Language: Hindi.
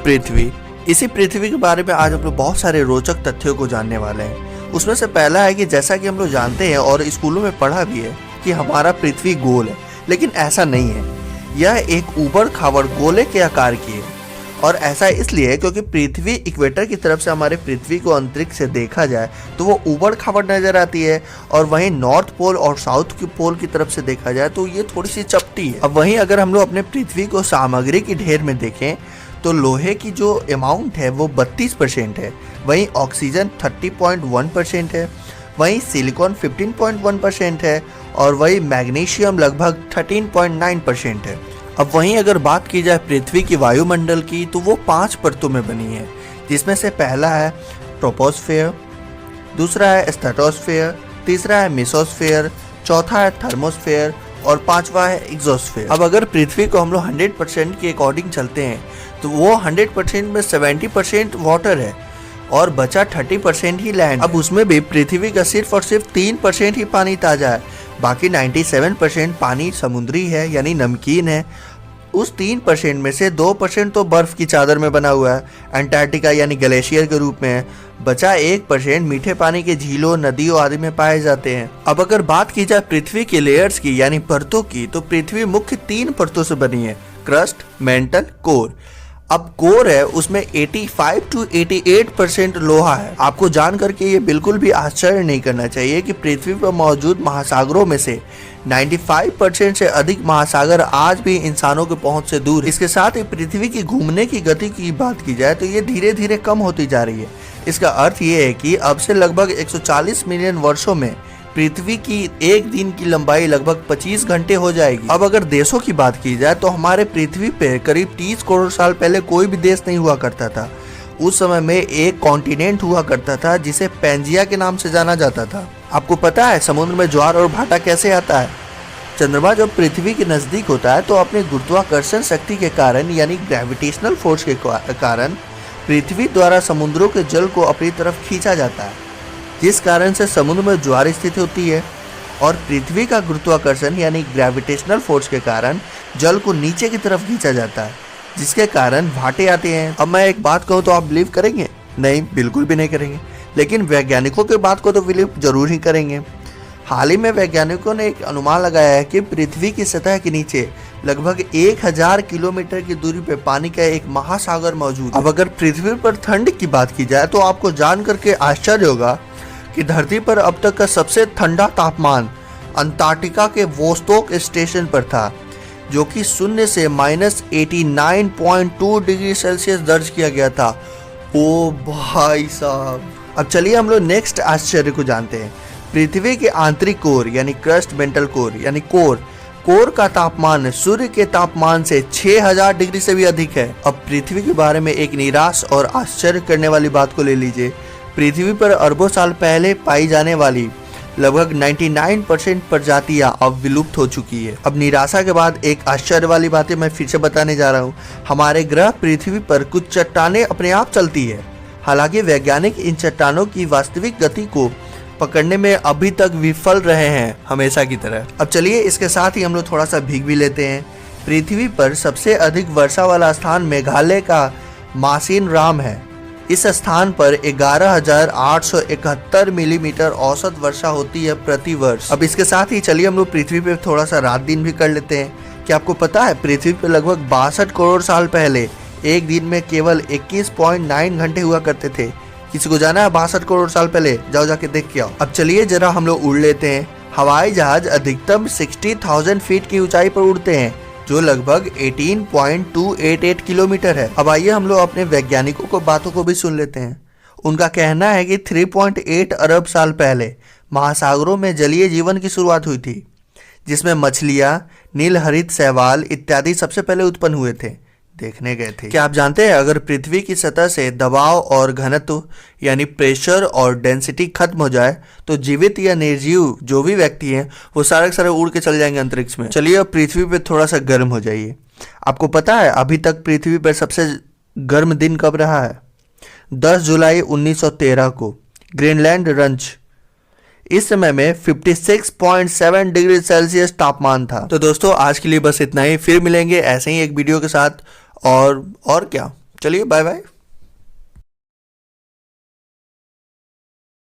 पृथ्वी। इसी पृथ्वी के बारे में आज हम लोग बहुत सारे रोचक तथ्यों को जानने वाले हैं। उसमें से पहला है कि जैसा कि हम लोग जानते हैं और स्कूलों में पढ़ा भी है कि हमारा पृथ्वी गोल है, लेकिन ऐसा नहीं है। यह एक ऊबड़ खाबड़ गोले के आकार की है और ऐसा इसलिए है क्योंकि पृथ्वी इक्वेटर की तरफ से हमारे पृथ्वी को अंतरिक्ष से देखा जाए तो वो ऊबड़ खाबड़ नजर आती है, और वहीं नॉर्थ पोल और साउथ की पोल की तरफ से देखा जाए तो ये थोड़ी सी चपटी है। अब वहीं अगर हम लोग अपने पृथ्वी को सामग्री की ढेर में देखें तो लोहे की जो अमाउंट है वो 32% है, वहीं ऑक्सीजन 30.1% है, वहीं सिलिकॉन 15.1% है और वहीं मैग्नीशियम लगभग 13.9% है। अब वहीं अगर बात की जाए पृथ्वी की वायुमंडल की तो वो 5 परतों में बनी है, जिसमें से पहला है ट्रोपोस्फेयर, दूसरा है स्ट्रेटोस्फेयर, तीसरा है मेसोस्फेयर, चौथा है थर्मोस्फेयर और पांचवा है एक्सोस्फेयर। अब अगर पृथ्वी को हम लोग 100% के अकॉर्डिंग चलते हैं तो वो 100% में 70% वाटर है और बचा 30% ही लैंड। अब उसमें भी पृथ्वी का सिर्फ और सिर्फ 3% ही पानी ताजा है, बाकी 97% पानी समुद्री है यानी नमकीन है। उस 3% में से 2% तो बर्फ की चादर में बना हुआ है, अंटार्कटिका यानी ग्लेशियर के रूप में है। बचा 1% मीठे पानी के झीलों, नदियों आदि में पाए जाते हैं। अब अगर बात की जाए पृथ्वी के लेयर्स की यानी परतों की तो पृथ्वी मुख्य 3 परतों से बनी है, क्रस्ट, मेंटल, कोर। अब कोर है उसमें 85 to 88% लोहा है। आपको जान करके ये बिल्कुल भी आश्चर्य नहीं करना चाहिए कि पृथ्वी पर मौजूद महासागरों में से 95% से अधिक महासागर आज भी इंसानों के पहुंच से दूर है। इसके साथ ही पृथ्वी की घूमने की गति की बात की जाए तो ये धीरे धीरे कम होती जा रही है। इसका अर्थ ये है कि अब से लगभग 140 मिलियन वर्षों में पृथ्वी की एक दिन की लंबाई लगभग 25 घंटे हो जाएगी। अब अगर देशों की बात की जाए तो हमारे पृथ्वी पे करीब 30 करोड़ साल पहले कोई भी देश नहीं हुआ करता था। उस समय में एक कॉन्टिनेंट हुआ करता था जिसे पैंजिया के नाम से जाना जाता था। आपको पता है समुद्र में ज्वार और भाटा कैसे आता है? चंद्रमा जब पृथ्वी के नजदीक होता है तो अपने गुरुत्वाकर्षण शक्ति के कारण यानी ग्रेविटेशनल फोर्स के कारण पृथ्वी द्वारा समुद्रों के जल को अपनी तरफ खींचा जाता है, जिस कारण से समुद्र में ज्वार स्थित होती है और पृथ्वी का गुरुत्वाकर्षण यानी ग्रेविटेशनल फोर्स के कारण जल को नीचे की तरफ खींचा जाता है, जिसके कारण भाटे आते हैं। अब मैं एक बात कहूँ तो आप बिलीव करेंगे? नहीं, बिल्कुल भी नहीं करेंगे, लेकिन वैज्ञानिकों की बात को तो बिलीव जरूर ही करेंगे। हाल ही में वैज्ञानिकों ने एक अनुमान लगाया है कि पृथ्वी की सतह के नीचे लगभग 1000 किलोमीटर की दूरी पे पानी का एक महासागर मौजूद है। अब अगर पृथ्वी पर ठंड की बात की जाए तो आपको जान करके आश्चर्य होगा कि धरती पर अब तक का सबसे ठंडा तापमान अंटार्कटिका के वोस्टोक स्टेशन पर था, जो कि 0 से -89.2 डिग्री सेल्सियस दर्ज किया गया था। ओ भाई साहब। अब चलिए हम लोग नेक्स्ट आश्चर्य को जानते हैं। पृथ्वी के आंतरिक कोर यानी क्रस्ट, मेंटल कोर यानी कोर का तापमान सूर्य के तापमान से 6000 डिग्री से भी अधिक है। अब पृथ्वी के बारे में एक निराश और आश्चर्य करने वाली बात को ले लीजिए। पृथ्वी पर अरबों साल पहले पाई जाने वाली लगभग 99% प्रजातियां अब विलुप्त हो चुकी है। अब निराशा के बाद एक आश्चर्य वाली बातें मैं फिर से बताने जा रहा हूँ। हमारे ग्रह पृथ्वी पर कुछ चट्टानें अपने आप चलती है। हालांकि वैज्ञानिक इन चट्टानों की वास्तविक गति को पकड़ने में अभी तक विफल रहे हैं, हमेशा की तरह। अब चलिए इसके साथ ही हम लोग थोड़ा सा भीग भी लेते हैं। पृथ्वी पर सबसे अधिक वर्षा वाला स्थान मेघालय का मासिन राम है। इस स्थान पर 11,871 मिलीमीटर औसत वर्षा होती है प्रति वर्ष। अब इसके साथ ही चलिए हम लोग पृथ्वी पे थोड़ा सा रात दिन भी कर लेते हैं। क्या आपको पता है पृथ्वी पे लगभग 62 करोड़ साल पहले एक दिन में केवल 21.9 घंटे हुआ करते थे। किसी को जाना है 62 करोड़ साल पहले? जाओ जाके देख के आओ। अब चलिए जरा हम लोग उड़ लेते हैं। हवाई जहाज अधिकतम 60,000 फीट की ऊंचाई पर उड़ते हैं, जो लगभग 18.288 किलोमीटर है। अब आइए हम लोग अपने वैज्ञानिकों को बातों को भी सुन लेते हैं। उनका कहना है कि 3.8 अरब साल पहले महासागरों में जलीय जीवन की शुरुआत हुई थी, जिसमें मछलियां, नीलहरित शैवाल इत्यादि सबसे पहले उत्पन्न हुए थे, देखने गए थे। क्या आप जानते हैं अगर पृथ्वी की सतह से दबाव और घनत्व यानी प्रेशर और डेंसिटी खत्म हो जाए तो जीवित या निर्जीव जो भी व्यक्ति हैं वो सारे के सारे उड़ के चले जाएंगे अंतरिक्ष में। चलिए अब पृथ्वी पे थोड़ा सा गर्म हो जाइए। आपको पता है अभी तक पृथ्वी पर सबसे गर्म दिन कब रहा है? 10 जुलाई 1913 को ग्रीनलैंड रंच। इस समय में 56.7 डिग्री सेल्सियस तापमान था। तो दोस्तों आज के लिए बस इतना ही, फिर मिलेंगे ऐसे ही एक वीडियो के साथ। और क्या, चलिए बाय बाय।